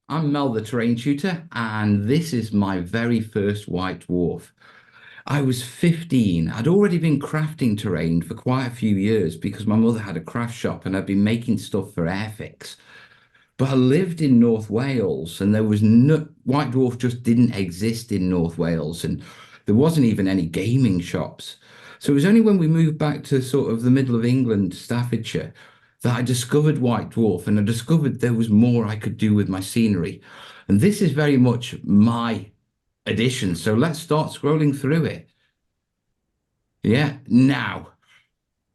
I'm Mel the Terrain Tutor, and this is my very first White Dwarf. I was 15. I'd already been crafting terrain for quite a few years because my mother had a craft shop and I'd been making stuff for Airfix. But I lived in North Wales and there was no White Dwarf just didn't exist in North Wales and there wasn't even any gaming shops. So it was only when we moved back to sort of the middle of England, Staffordshire, that I discovered White Dwarf and I discovered there was more I could do with my scenery. And this is very much my edition. So let's start scrolling through it. Yeah, now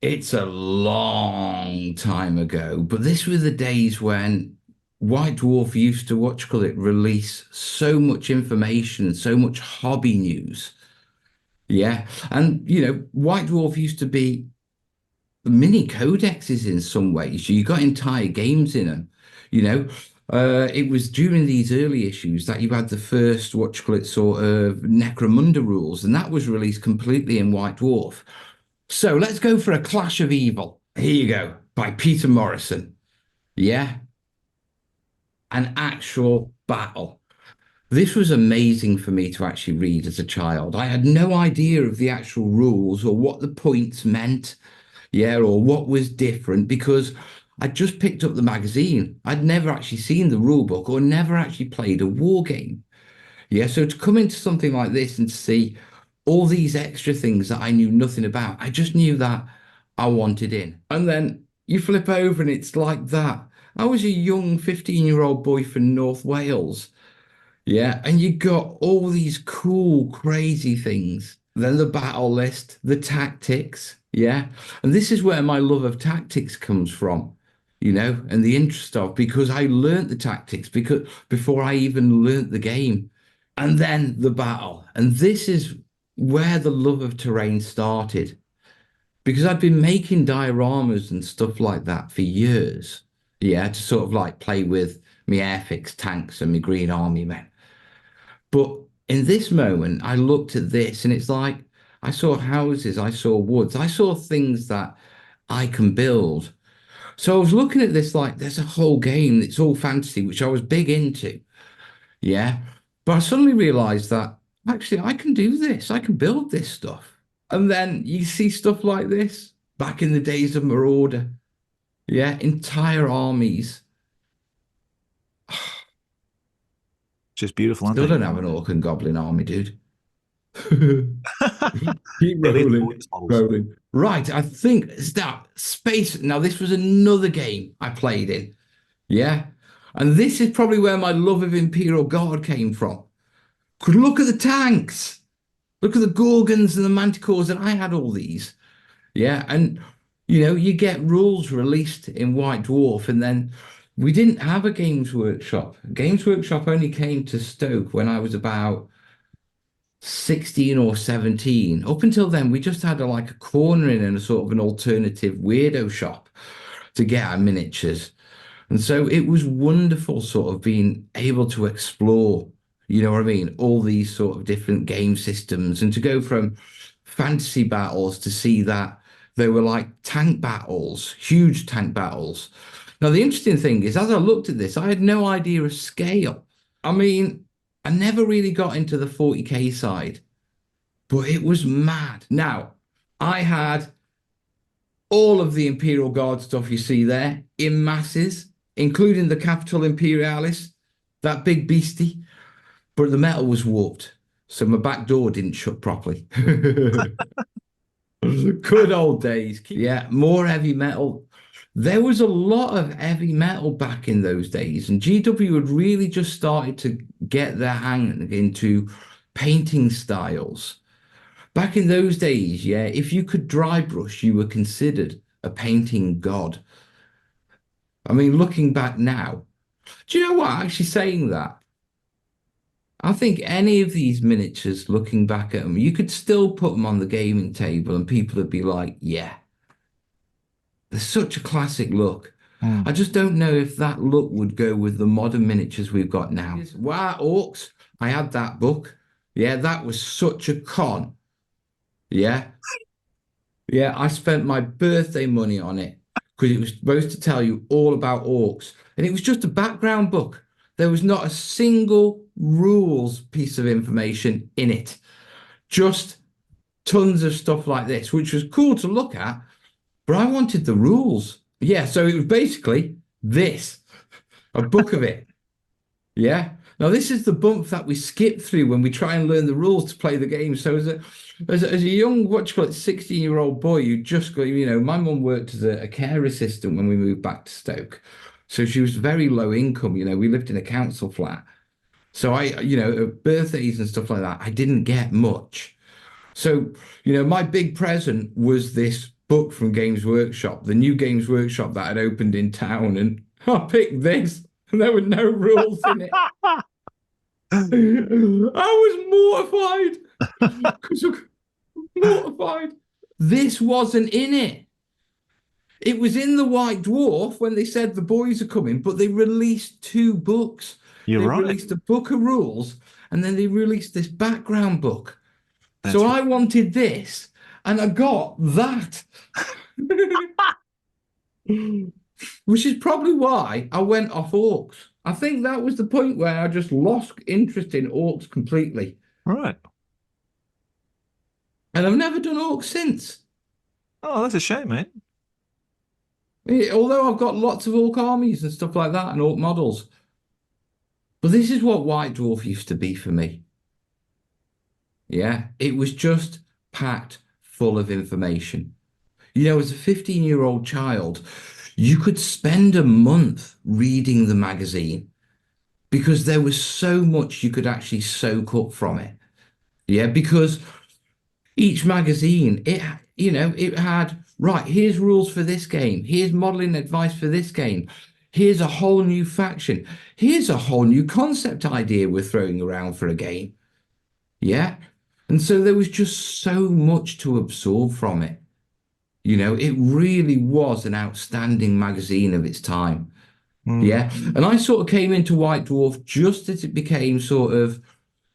it's a long time ago, but this were the days when White Dwarf used to, what you call it, release so much information, so much hobby news. Yeah. And, White Dwarf used to be mini codexes in some ways. You got entire games in them, you know. It was during these early issues that you had the first, what you call it, sort of Necromunda rules, and that was released completely in White Dwarf. So let's go for a Clash of Evil. Here you go, by Peter Morrison. Yeah, an actual battle. This was amazing for me to actually read as a child. I had no idea of the actual rules or what the points meant, yeah, or what was different because I just picked up the magazine. I'd never actually seen the rule book or never actually played a war game. Yeah, so to come into something like this and see all these extra things that I knew nothing about, I just knew that I wanted in. And then you flip over and it's like that. I was a young 15-year-old boy from North Wales. Yeah, and you got all these cool, crazy things. Then the battle list, the tactics. Yeah. And this is where my love of tactics comes from, and the interest of because I learnt the tactics because before I even learnt the game. And then the battle. And this is where the love of terrain started because I'd been making dioramas and stuff like that for years. Yeah, to sort of like play with my Airfix tanks and my Green Army men. But in this moment, I looked at this and it's like I saw houses, I saw woods, I saw things that I can build. So I was looking at this like there's a whole game that's all fantasy, which I was big into. Yeah. But I suddenly realized that actually I can do this, I can build this stuff. And then you see stuff like this back in the days of Marauder. Yeah. Entire armies. Just beautiful, aren't Still they? don't have an orc and goblin army, dude. Keep It is rolling, gorgeous models. rolling. Right, I think it's that space. Now, this was another game I played in. Yeah. And this is probably where my love of Imperial Guard came from. Could look at the tanks. Look at the Gorgons and the Manticores, and I had all these. Yeah. And, you get rules released in White Dwarf, and then we didn't have a Games Workshop. Games Workshop only came to Stoke when I was about 16 or 17. Up until then, we just had like a corner in and a sort of an alternative weirdo shop to get our miniatures. And so it was wonderful sort of being able to explore, you know what I mean, all these sort of different game systems and to go from fantasy battles to see that they were like tank battles, huge tank battles. Now, the interesting thing is, as I looked at this, I had no idea of scale. I mean, I never really got into the 40k side, but it was mad. Now, I had all of the Imperial Guard stuff you see there in masses, including the Capital Imperialis, that big beastie, but the metal was warped. So my back door didn't shut properly. Good old days. Yeah, more heavy metal. There was a lot of heavy metal back in those days, and GW had really just started to get their hang into painting styles. Back in those days, yeah, if you could dry brush, you were considered a painting god. I mean, looking back now, do you know what? Actually saying that, I think any of these miniatures, looking back at them, you could still put them on the gaming table and people would be like, yeah, they're such a classic look. I Mm. just don't know if that look would go with the modern miniatures we've got now. Wow, Orcs. I had that book. Yeah, that was such a con. Yeah. Yeah, I spent my birthday money on it because it was supposed to tell you all about orcs. And it was just a background book. There was not a single rules piece of information in it. Just tons of stuff like this, which was cool to look at, but I wanted the rules. Yeah, so it was basically this, a book of it. Yeah. Now this is the bump that we skip through when we try and learn the rules to play the game. So as a young, what you call it, 16-year-old boy, you just got, my mum worked as a care assistant when we moved back to Stoke. So she was very low income. We lived in a council flat. So at birthdays and stuff like that, I didn't get much. So, my big present was this book from Games Workshop, the new Games Workshop that had opened in town. And I picked this, and there were no rules in it. I was mortified. Mortified. This wasn't in it. It was in the White Dwarf when they said the boys are coming, but they released two books. You're They right. released a book of rules, and then they released this background book. That's So right. I wanted this, and I got that. Which is probably why I went off Orcs. I think that was the point where I just lost interest in Orcs completely. Right. And I've never done Orcs since. Oh, that's a shame, mate. Although I've got lots of Orc armies and stuff like that and Orc models. But this is what White Dwarf used to be for me. Yeah, it was just packed full of information. As a 15-year-old child, you could spend a month reading the magazine because there was so much you could actually soak up from it. Yeah, because each magazine, it had, right, here's rules for this game. Here's modeling advice for this game. Here's a whole new faction. Here's a whole new concept idea we're throwing around for a game. Yeah. And so there was just so much to absorb from it. It really was an outstanding magazine of its time. Yeah. And I sort of came into White Dwarf just as it became sort of,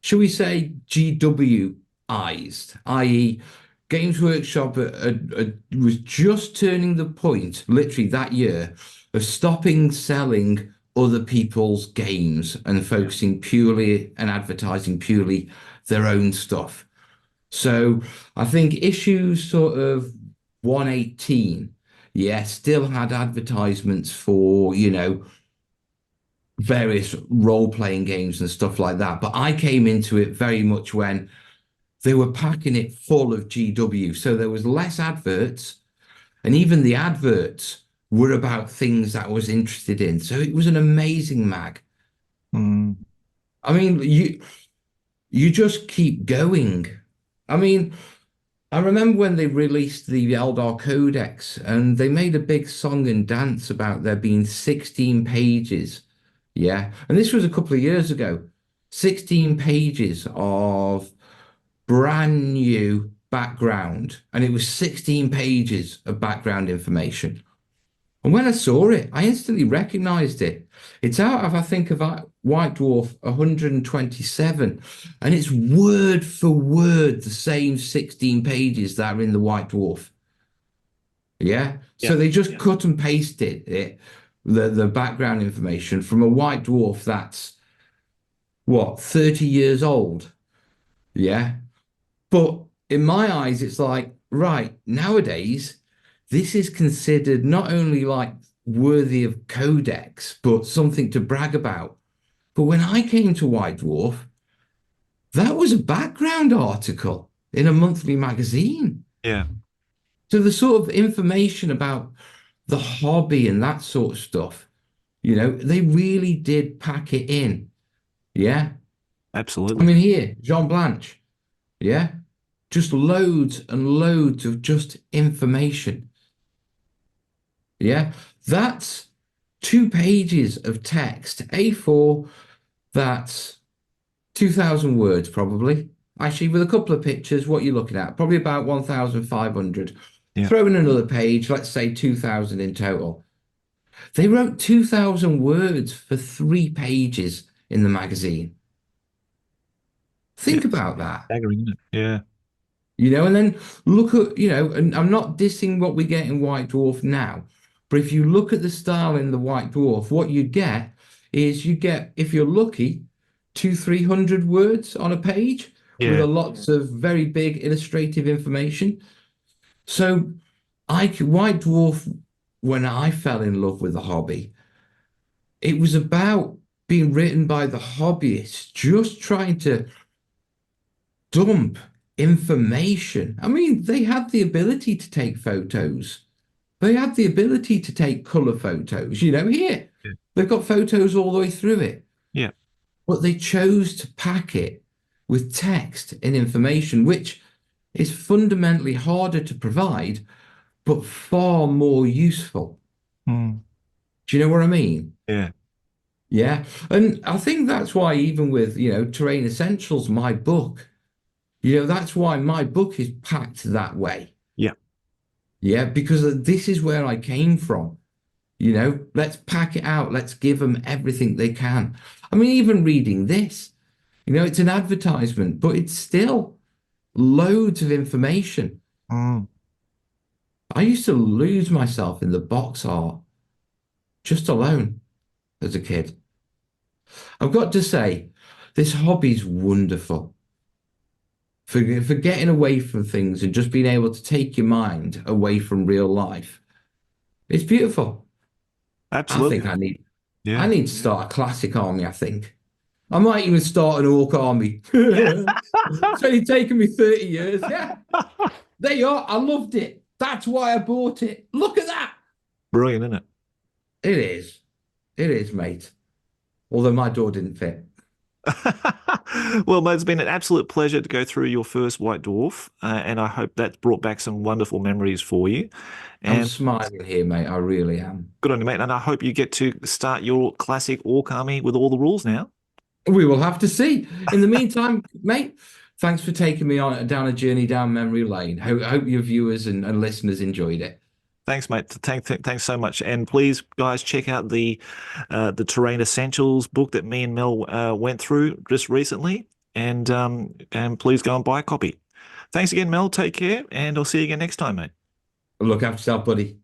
shall we say, GW-ized, i.e., Games Workshop was just turning the point, literally that year, of stopping selling other people's games and focusing purely and advertising purely their own stuff. So I think issues sort of 118, still had advertisements for, various role-playing games and stuff like that. But I came into it very much when they were packing it full of GW. So there was less adverts, and even the adverts were about things that I was interested in. So it was an amazing mag. Mm. I mean, you just keep going. I mean, I remember when they released the Eldar Codex and they made a big song and dance about there being 16 pages. Yeah. And this was a couple of years ago. 16 pages of brand new background. And it was 16 pages of background information. And when I saw it, I instantly recognized it. It's out of, I think, of White Dwarf 127. And it's word for word the same 16 pages that are in the White Dwarf. Yeah. So they just cut and pasted the background information from a White Dwarf that's, 30 years old. Yeah. But in my eyes, it's like, right, nowadays, this is considered not only like worthy of codex, but something to brag about. But when I came to White Dwarf, that was a background article in a monthly magazine. Yeah. So the sort of information about the hobby and that sort of stuff, they really did pack it in. Yeah. Absolutely. I mean, here, Jean Blanche. Yeah. Just loads and loads of just information. Yeah, that's 2 pages of text, A4, that's 2,000 words probably. Actually, with a couple of pictures, what you're looking at, probably about 1,500. Yeah. Throw in another page, let's say 2,000 in total. They wrote 2,000 words for 3 pages in the magazine. Think about that. Staggering, isn't it? Yeah. And then look at, and I'm not dissing what we get in White Dwarf now, but if you look at the style in the White Dwarf, what you get is you get, if you're lucky, 300 words on a page with Yeah. a lots of very big illustrative information. So White Dwarf, when I fell in love with the hobby, it was about being written by the hobbyists, just trying to dump information. I mean, they had the ability to take photos. They had the ability to take color photos. Here, Yeah. they've got photos all the way through it, Yeah. but they chose to pack it with text and information, which is fundamentally harder to provide, but far more useful. Mm. Do you know what I mean? Yeah. Yeah. And I think that's why, even with, Terrain Essentials, my book, that's why my book is packed that way. Yeah. Yeah. Because this is where I came from. Let's pack it out. Let's give them everything they can. I mean, even reading this, it's an advertisement, but it's still loads of information. Mm. I used to lose myself in the box art just alone as a kid. I've got to say, this hobby's wonderful. For getting away from things and just being able to take your mind away from real life. It's beautiful. I think Absolutely. I Yeah. need to start a classic army, I think. I might even start an orc army. It's only taken me 30 years. Yeah, there you are. I loved it. That's why I bought it. Look at that. Brilliant, isn't it? It is. It is, mate. Although my door didn't fit. Well, mate, it's been an absolute pleasure to go through your first White Dwarf, and I hope that's brought back some wonderful memories for you. I'm And smiling here, mate. I really am. good on you, mate. And I hope you get to start your classic Orc army with all the rules now. We will have to see. In the meantime, mate, thanks for taking me on down a journey down memory lane. Hope your viewers and listeners enjoyed it. Thanks, mate. Thanks so much. And please, guys, check out the Terrain Essentials book that me and Mel went through just recently, and please go and buy a copy. Thanks again, Mel. Take care, and I'll see you again next time, mate. Look after yourself, buddy.